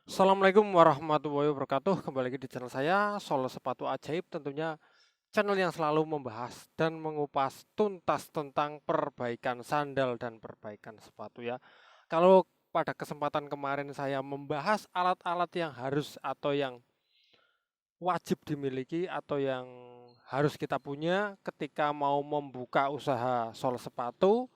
Assalamualaikum warahmatullahi wabarakatuh. Kembali lagi di channel saya, Sol Sepatu Ajaib. Tentunya channel yang selalu membahas dan mengupas tuntas tentang perbaikan sandal dan perbaikan sepatu ya. Kalau pada kesempatan kemarin saya membahas alat-alat yang harus atau yang wajib dimiliki atau yang harus kita punya ketika mau membuka usaha sol sepatu.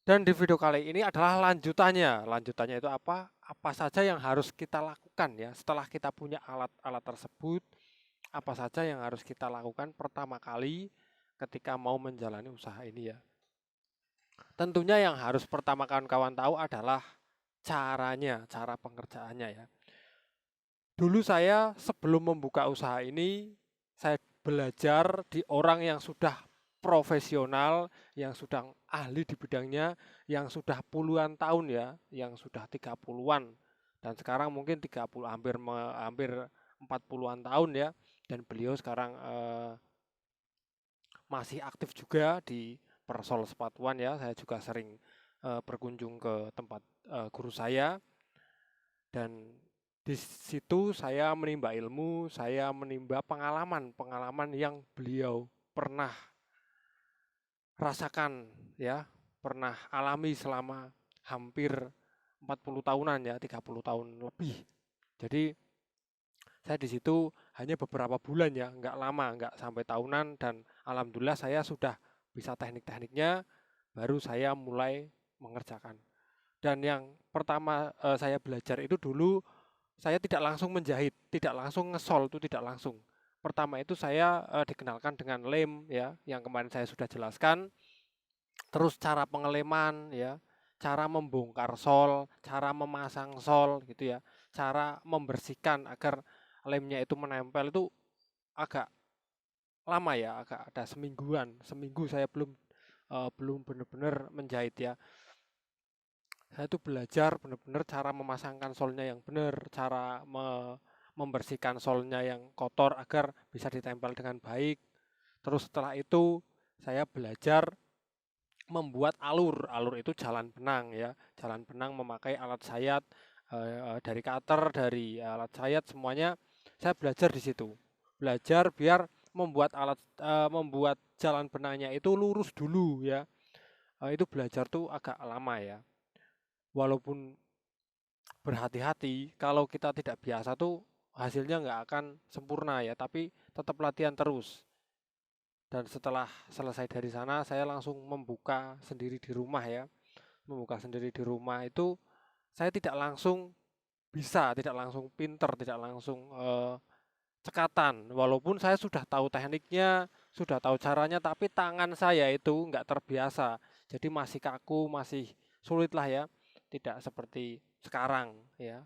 Dan di video kali ini adalah lanjutannya. Lanjutannya itu apa? Apa saja yang harus kita lakukan ya setelah kita punya alat-alat tersebut? Apa saja yang harus kita lakukan pertama kali ketika mau menjalani usaha ini ya? Tentunya yang harus pertama kawan-kawan tahu adalah caranya, cara pengerjaannya ya. Dulu saya sebelum membuka usaha ini, saya belajar di orang yang sudah profesional, yang sudah ahli di bidangnya, yang sudah puluhan tahun ya, yang sudah 30-an. Dan sekarang mungkin 30 hampir 40-an tahun ya. Dan beliau sekarang masih aktif juga di persol sepatuan ya. Saya juga sering berkunjung ke tempat guru saya dan di situ saya menimba ilmu, saya menimba pengalaman-pengalaman yang beliau pernah rasakan ya, pernah alami selama hampir 40 tahunan ya, 30 tahun lebih. Jadi saya di situ hanya beberapa bulan ya, nggak lama, nggak sampai tahunan dan alhamdulillah saya sudah bisa teknik-tekniknya, baru saya mulai mengerjakan. Dan yang pertama saya belajar itu dulu saya tidak langsung menjahit, tidak langsung ngesol itu tidak langsung. Pertama itu saya dikenalkan dengan lem ya, yang kemarin saya sudah jelaskan. Terus cara pengeleman ya, cara membongkar sol, cara memasang sol gitu ya, cara membersihkan agar lemnya itu menempel itu agak lama ya, agak ada semingguan. Seminggu saya belum benar-benar menjahit ya. Saya tuh belajar benar-benar cara memasangkan solnya yang benar, cara membersihkan solnya yang kotor agar bisa ditempel dengan baik. Terus setelah itu saya belajar membuat alur. Alur itu jalan benang ya. Jalan benang memakai alat sayat dari cutter, dari alat sayat semuanya saya belajar di situ. Belajar biar membuat jalan benangnya itu lurus dulu ya. Itu belajar tuh agak lama ya. Walaupun berhati-hati, kalau kita tidak biasa tuh hasilnya nggak akan sempurna ya, tapi tetap latihan terus. Dan setelah selesai dari sana, saya langsung membuka sendiri di rumah ya. Membuka sendiri di rumah itu saya tidak langsung bisa, tidak langsung pinter, tidak langsung cekatan. Walaupun saya sudah tahu tekniknya, sudah tahu caranya, tapi tangan saya itu nggak terbiasa. Jadi masih kaku, masih sulit lah ya. Tidak seperti sekarang ya.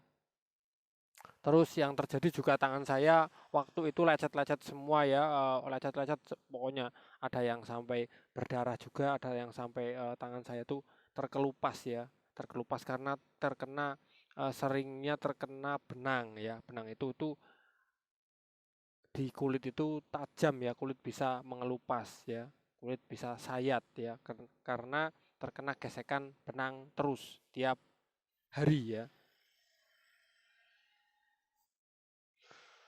Terus yang terjadi juga tangan saya waktu itu lecet-lecet semua ya, lecet-lecet pokoknya ada yang sampai berdarah juga, ada yang sampai tangan saya tuh terkelupas ya, terkelupas karena seringnya terkena benang ya. Benang itu tuh di kulit itu tajam ya, kulit bisa mengelupas ya, kulit bisa sayat ya, karena terkena gesekan benang terus tiap hari ya.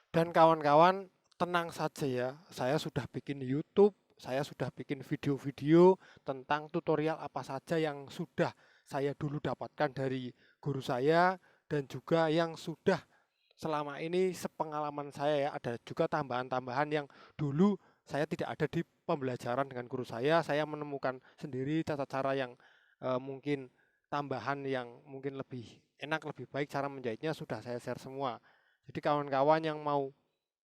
Dan kawan-kawan tenang saja ya, saya sudah bikin YouTube, saya sudah bikin video-video tentang tutorial apa saja yang sudah saya dulu dapatkan dari guru saya dan juga yang sudah selama ini sepengalaman saya ya, ada juga tambahan-tambahan yang dulu saya tidak ada di pembelajaran dengan guru saya menemukan sendiri tata cara yang mungkin tambahan yang mungkin lebih enak, lebih baik cara menjahitnya sudah saya share semua. Jadi kawan-kawan yang mau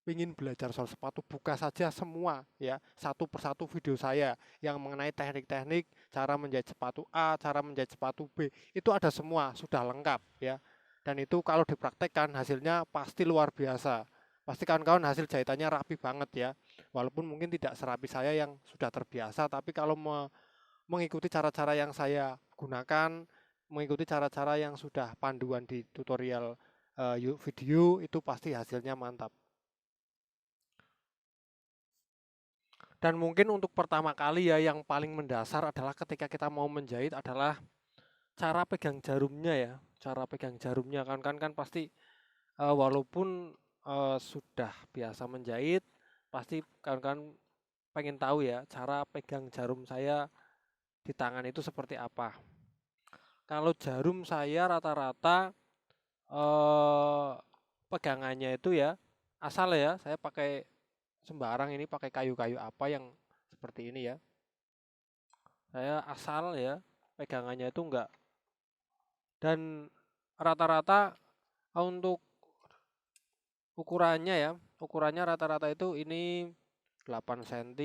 ingin belajar soal sepatu, buka saja semua ya, satu persatu video saya yang mengenai teknik-teknik, cara menjahit sepatu A, cara menjahit sepatu B, itu ada semua, sudah lengkap ya. Dan itu kalau dipraktekkan hasilnya pasti luar biasa. Pasti kawan-kawan hasil jahitannya rapi banget ya. Walaupun mungkin tidak serapi saya yang sudah terbiasa, tapi kalau mengikuti cara-cara yang saya gunakan, mengikuti cara-cara yang sudah panduan di tutorial video, itu pasti hasilnya mantap. Dan mungkin untuk pertama kali ya yang paling mendasar adalah ketika kita mau menjahit adalah cara pegang jarumnya ya. Cara pegang jarumnya kan pasti Walaupun sudah biasa menjahit, pasti kawan-kawan pengen tahu ya cara pegang jarum saya di tangan itu seperti apa. Kalau jarum saya rata-rata eh, pegangannya itu ya asal ya saya pakai sembarang, ini pakai kayu-kayu apa yang seperti ini ya. Saya asal ya pegangannya itu enggak, dan rata-rata untuk ukurannya ya, ukurannya rata-rata itu ini 8 cm,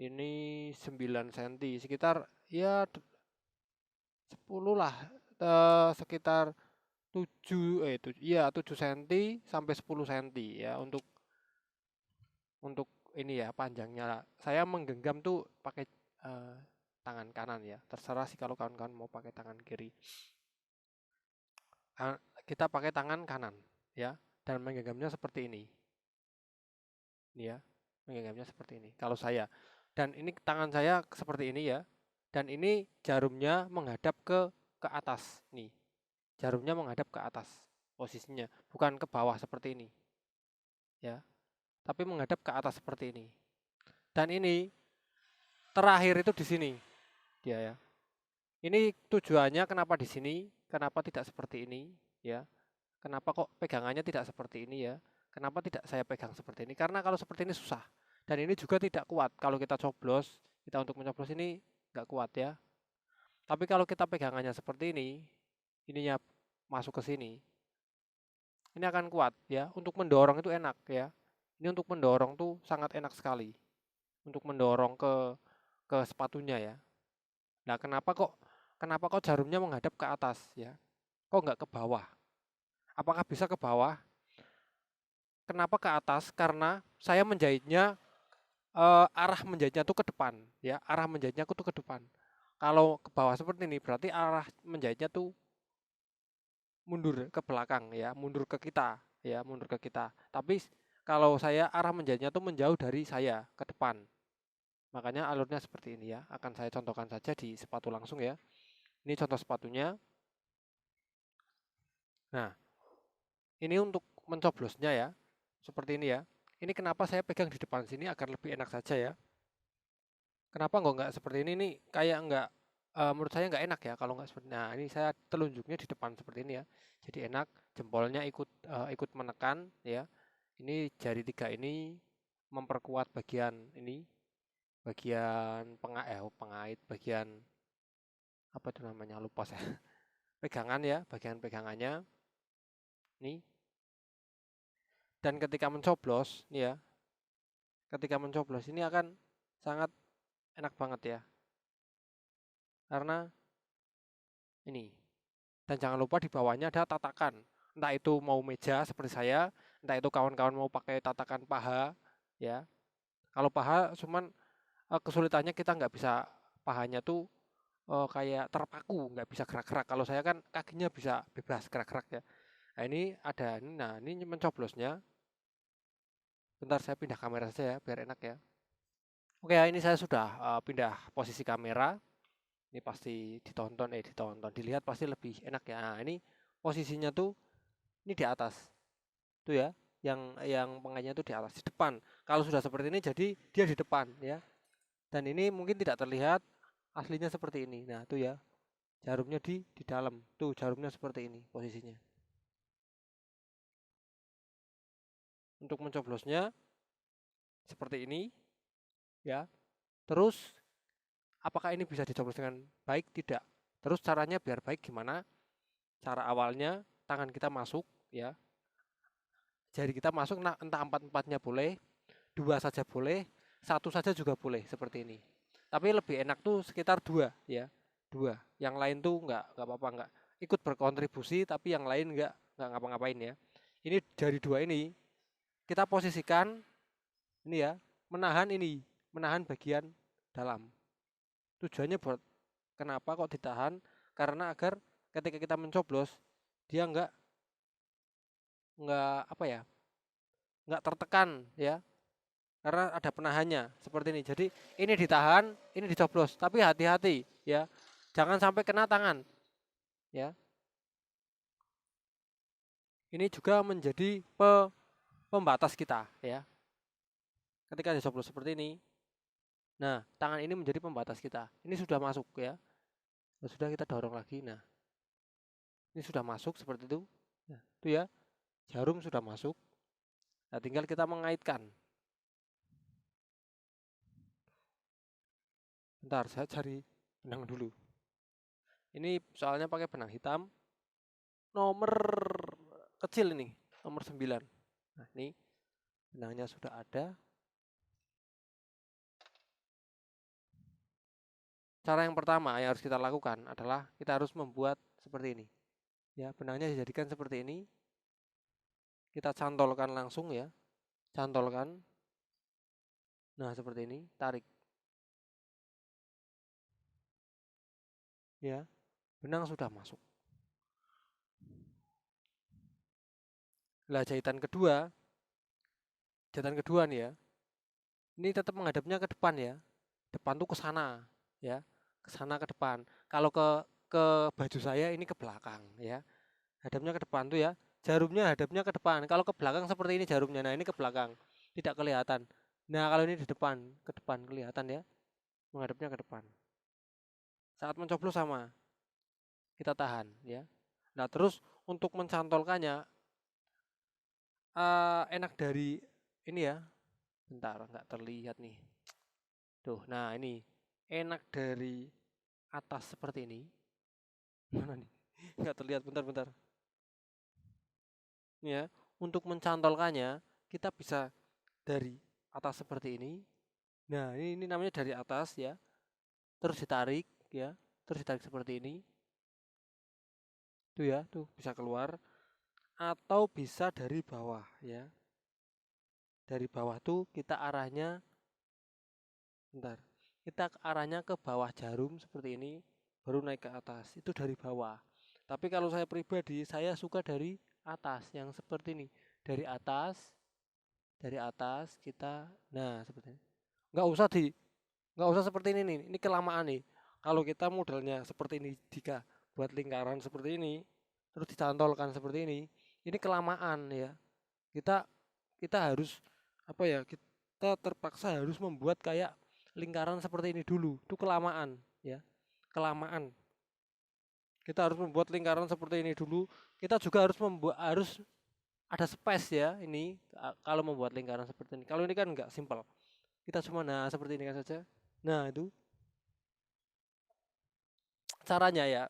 ini 9 cm, sekitar ya 10 lah, sekitar 7 cm sampai 10 cm ya untuk ini ya panjangnya. Saya menggenggam tuh pakai eh, tangan kanan ya. Terserah sih kalau kawan-kawan mau pakai tangan kiri. Kita pakai tangan kanan ya, dan menggenggamnya seperti ini. Ini ya, menggenggamnya seperti ini. Kalau saya, dan ini tangan saya seperti ini ya. Dan ini jarumnya menghadap ke atas nih. Jarumnya menghadap ke atas posisinya, bukan ke bawah seperti ini. Ya, tapi menghadap ke atas seperti ini. Dan ini terakhir itu di sini dia ya. Ini tujuannya kenapa di sini, kenapa tidak seperti ini ya? Kenapa kok pegangannya tidak seperti ini ya? Kenapa tidak saya pegang seperti ini? Karena kalau seperti ini susah. Dan ini juga tidak kuat. Kalau kita coblos, kita untuk mencoblos ini nggak kuat ya. Tapi kalau kita pegangannya seperti ini, ininya masuk ke sini, ini akan kuat ya. Untuk mendorong itu enak ya. Ini untuk mendorong tuh sangat enak sekali. Untuk mendorong ke sepatunya ya. Nah, kenapa kok jarumnya menghadap ke atas ya? Kok nggak ke bawah? Apakah bisa ke bawah? Kenapa ke atas? Karena saya menjahitnya arah menjahitnya tuh ke depan ya. Arah menjahitnya tuh ke depan. Kalau ke bawah seperti ini berarti arah menjahitnya tuh mundur ke belakang ya, mundur ke kita ya, mundur ke kita. Tapi kalau saya arah menjahitnya tuh menjauh dari saya ke depan. Makanya alurnya seperti ini ya. Akan saya contohkan saja di sepatu langsung ya. Ini contoh sepatunya. Nah, ini untuk mencoblosnya ya. Seperti ini ya. Ini kenapa saya pegang di depan sini agar lebih enak saja ya. Kenapa nggak seperti ini nih? Kayak nggak, menurut saya nggak enak ya kalau nggak seperti. Nah, ini saya telunjuknya di depan seperti ini ya. Jadi enak, jempolnya ikut menekan ya. Ini jari tiga ini memperkuat bagian ini, bagian pengait, bagian apa itu namanya, lupa saya. Pegangan ya, bagian pegangannya. Nih. Dan ketika mencoblos, nih ya, ketika mencoblos ini akan sangat enak banget ya. Karena ini. Dan jangan lupa di bawahnya ada tatakan. Entah itu mau meja seperti saya, entah itu kawan-kawan mau pakai tatakan paha, ya. Kalau paha cuman kesulitannya kita nggak bisa, pahanya tuh kayak terpaku, nggak bisa gerak-gerak. Kalau saya kan kakinya bisa bebas gerak-gerak ya. Nah ini ada, nah ini mencoblosnya. Bentar saya pindah kamera saja ya, biar enak ya. Oke ya, ini saya sudah pindah posisi kamera. Ini pasti dilihat pasti lebih enak ya. Nah ini posisinya tuh ini di atas tuh ya, yang pengaitnya tuh di atas di depan. Kalau sudah seperti ini jadi dia di depan ya, dan ini mungkin tidak terlihat aslinya seperti ini. Nah tuh ya, jarumnya di dalam tuh, jarumnya seperti ini posisinya. Untuk mencoblosnya seperti ini ya. Terus apakah ini bisa dicoblos dengan baik? Tidak. Terus caranya biar baik gimana? Cara awalnya tangan kita masuk ya, jari kita masuk, nah entah empat-empatnya boleh, dua saja boleh, satu saja juga boleh seperti ini. Tapi lebih enak tuh sekitar dua ya, dua. Yang lain tuh nggak apa-apa, nggak ikut berkontribusi, tapi yang lain nggak ngapa-ngapain ya. Ini dari dua ini kita posisikan ini ya, menahan bagian dalam. Tujuannya buat kenapa kok ditahan? Karena agar ketika kita mencoblos dia nggak apa ya, nggak tertekan ya, karena ada penahannya seperti ini. Jadi ini ditahan, ini dicoblos, tapi hati-hati ya, jangan sampai kena tangan ya. Ini juga menjadi pembatas kita ya. Ketika dicoblos seperti ini, nah tangan ini menjadi pembatas kita. Ini sudah masuk ya. Sudah kita dorong lagi. Nah, ini sudah masuk seperti itu. Nah, itu ya. Jarum sudah masuk. Nah, tinggal kita mengaitkan. Bentar, saya cari benang dulu. Ini soalnya pakai benang hitam. Nomor kecil ini, nomor 9. Nah, ini benangnya sudah ada. Cara yang pertama yang harus kita lakukan adalah kita harus membuat seperti ini. Ya, benangnya dijadikan seperti ini. Kita cantolkan langsung ya. Cantolkan. Nah, seperti ini, tarik. Ya, benang sudah masuk. Lah, jahitan kedua nih ya. Ini tetap menghadapnya ke depan ya. Depan tuh ke sana ya. Ke sana ke depan. Kalau ke baju saya ini ke belakang ya. Hadapnya ke depan tuh ya. Jarumnya hadapnya ke depan. Kalau ke belakang seperti ini jarumnya. Nah, ini ke belakang. Tidak kelihatan. Nah, kalau ini di depan, ke depan kelihatan ya. Menghadapnya ke depan. Saat mencoblos sama. Kita tahan ya. Nah, terus untuk mencantolkannya enak dari ini ya. Bentar, nggak terlihat nih. Tuh, nah ini enak dari atas seperti ini. Mana nih? Nggak terlihat, bentar-bentar. Ya, untuk mencantolkannya kita bisa dari atas seperti ini. Nah, ini namanya dari atas ya. Terus ditarik ya. Terus ditarik seperti ini. Tuh ya, tuh bisa keluar atau bisa dari bawah ya. Dari bawah tuh kita arahnya bentar. Kita arahnya ke bawah jarum seperti ini baru naik ke atas. Itu dari bawah. Tapi kalau saya pribadi saya suka dari atas yang seperti ini. Dari atas kita nah seperti ini. Nggak usah di nggak usah seperti ini nih, ini kelamaan nih. Kalau kita modelnya seperti ini, jika buat lingkaran seperti ini terus dicantolkan seperti ini kelamaan ya. Kita kita harus apa ya, kita terpaksa harus membuat kayak lingkaran seperti ini dulu, itu kelamaan ya, kelamaan. Kita harus membuat lingkaran seperti ini dulu. Kita juga harus ada space ya ini kalau membuat lingkaran seperti ini. Kalau ini kan enggak simpel, kita cuma nah seperti ini kan saja. Nah, itu caranya ya.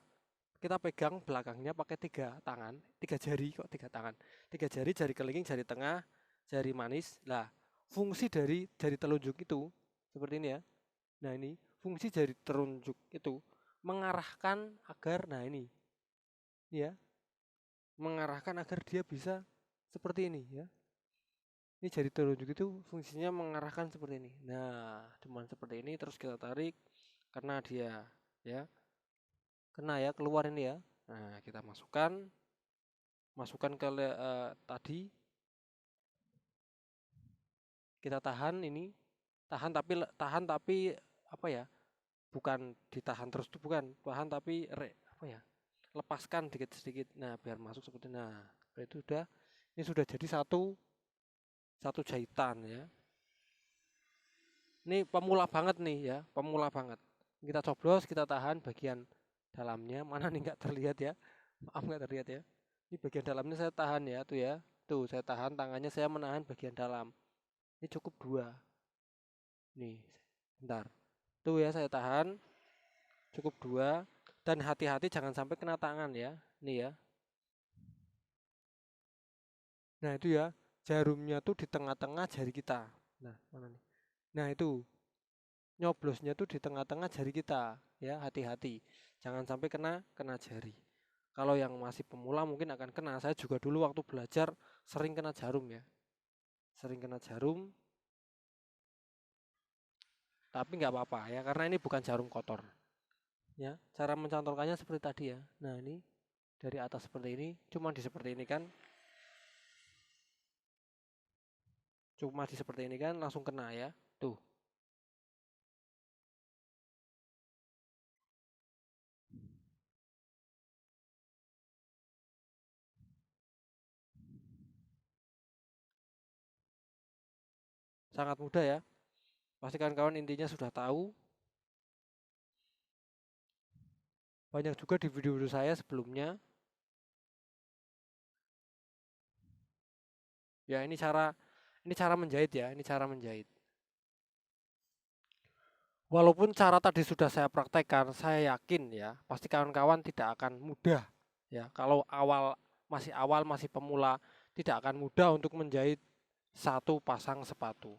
Kita pegang belakangnya pakai 3 tangan, 3 jari, kok 3 tangan, 3 jari, jari kelingking, jari tengah, jari manis. Lah, fungsi dari jari telunjuk itu seperti ini ya. Nah, ini fungsi jari telunjuk itu mengarahkan agar nah ini ya, mengarahkan agar dia bisa seperti ini ya. Ini jari telunjuk itu fungsinya mengarahkan seperti ini. Nah, cuman seperti ini terus kita tarik karena dia ya kena ya, keluar ini ya. Nah, kita masukkan ke tadi, kita tahan ini, tahan tapi apa ya, bukan ditahan terus tuh, bukan tahan tapi apa ya, lepaskan dikit sedikit. Nah, biar masuk seperti nah itu udah, ini sudah jadi satu satu jahitan ya. Ini pemula banget nih ya, pemula banget. Kita coblos, kita tahan bagian dalamnya. Mana nih nggak terlihat ya, maaf nggak terlihat ya. Ini bagian dalamnya saya tahan ya, tuh ya, tuh saya tahan, tangannya saya menahan bagian dalam. Ini cukup 2 nih, bentar, tuh ya saya tahan cukup 2. Dan hati-hati jangan sampai kena tangan ya, nih ya. Nah, itu ya, jarumnya tuh di tengah-tengah jari kita. Nah, mana nih, nah itu nyoblosnya tuh di tengah-tengah jari kita ya, hati-hati jangan sampai kena kena jari. Kalau yang masih pemula mungkin akan kena. Saya juga dulu waktu belajar sering kena jarum ya, sering kena jarum, tapi nggak apa-apa ya karena ini bukan jarum kotor ya. Cara mencantolkannya seperti tadi ya. Nah, ini dari atas seperti ini, cuma di seperti ini kan, cuma di seperti ini kan langsung kena ya, tuh. Sangat mudah ya. Pasti kawan-kawan intinya sudah tahu. Banyak juga di video-video saya sebelumnya. Ya, ini cara menjahit ya, ini cara menjahit. Walaupun cara tadi sudah saya praktekkan, saya yakin ya, pasti kawan-kawan tidak akan mudah ya. Kalau awal, masih pemula, tidak akan mudah untuk menjahit satu pasang sepatu.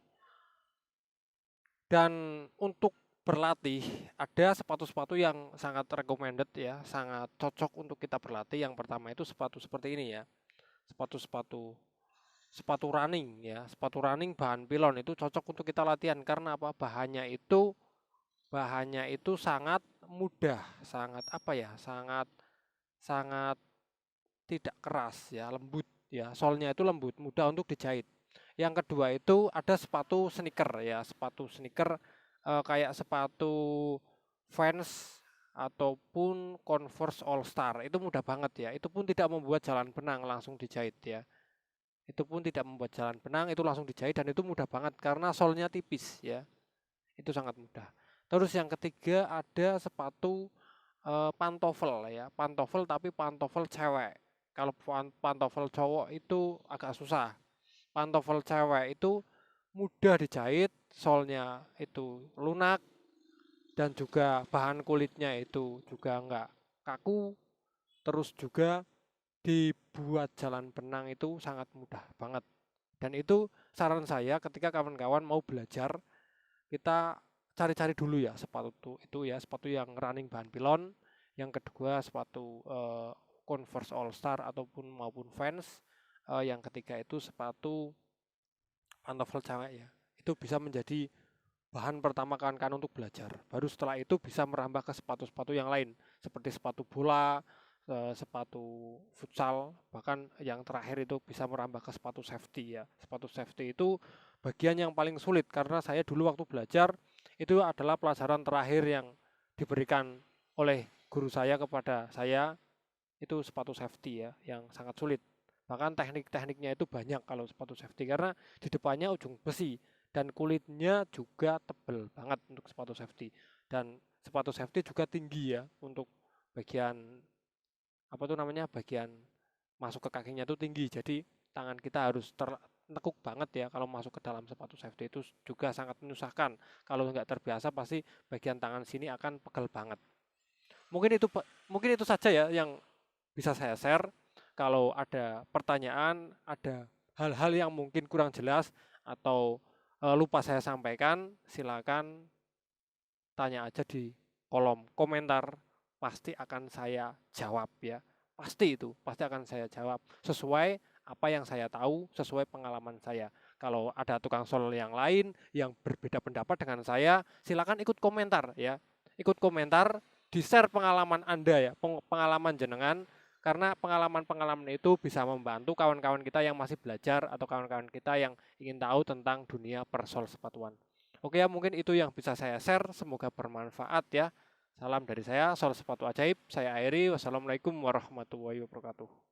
Dan untuk berlatih, ada sepatu-sepatu yang sangat recommended ya, sangat cocok untuk kita berlatih. Yang pertama itu sepatu seperti ini ya. Sepatu running ya. Sepatu running bahan pilon itu cocok untuk kita latihan karena apa? Bahannya itu sangat mudah, sangat apa ya? Sangat sangat tidak keras ya, lembut ya. Solnya itu lembut, mudah untuk dijahit. Yang kedua itu ada sepatu sneaker ya, sepatu sneaker kayak sepatu Vans ataupun Converse All Star. Itu mudah banget ya. Itu pun tidak membuat jalan benang, langsung dijahit ya. Itu pun tidak membuat jalan benang, itu langsung dijahit dan itu mudah banget karena solnya tipis ya. Itu sangat mudah. Terus yang ketiga ada sepatu pantofel ya, pantofel tapi pantofel cewek. Kalau pantofel cowok itu agak susah. Pantofel cewek itu mudah dijahit, solnya itu lunak dan juga bahan kulitnya itu juga enggak kaku. Terus juga dibuat jalan benang itu sangat mudah banget. Dan itu saran saya ketika kawan-kawan mau belajar, kita cari-cari dulu ya sepatu itu ya, sepatu yang running bahan pilon. Yang kedua sepatu Converse All Star ataupun maupun Vans. Yang ketiga itu sepatu pantofel cewek ya. Itu bisa menjadi bahan pertama kawan-kawan untuk belajar. Baru setelah itu bisa merambah ke sepatu-sepatu yang lain seperti sepatu bola, sepatu futsal, bahkan yang terakhir itu bisa merambah ke sepatu safety ya. Sepatu safety itu bagian yang paling sulit karena saya dulu waktu belajar itu adalah pelajaran terakhir yang diberikan oleh guru saya kepada saya, itu sepatu safety ya, yang sangat sulit. Bahkan teknik-tekniknya itu banyak kalau sepatu safety karena di depannya ujung besi dan kulitnya juga tebal banget untuk sepatu safety. Dan sepatu safety juga tinggi ya untuk bagian apa tuh namanya, bagian masuk ke kakinya itu tinggi. Jadi tangan kita harus tertekuk banget ya kalau masuk ke dalam sepatu safety, itu juga sangat menyusahkan. Kalau nggak terbiasa pasti bagian tangan sini akan pegel banget. Mungkin itu saja ya yang bisa saya share. Kalau ada pertanyaan, ada hal-hal yang mungkin kurang jelas atau lupa saya sampaikan, silakan tanya aja di kolom komentar, pasti akan saya jawab ya. Pasti akan saya jawab sesuai apa yang saya tahu, sesuai pengalaman saya. Kalau ada tukang sol yang lain yang berbeda pendapat dengan saya, silakan ikut komentar ya. Ikut komentar, di-share pengalaman Anda ya, pengalaman jenengan, karena pengalaman-pengalaman itu bisa membantu kawan-kawan kita yang masih belajar atau kawan-kawan kita yang ingin tahu tentang dunia persol sepatuan. Oke ya, mungkin itu yang bisa saya share. Semoga bermanfaat ya. Salam dari saya, Sol Sepatu Ajaib. Saya Airi. Wassalamualaikum warahmatullahi wabarakatuh.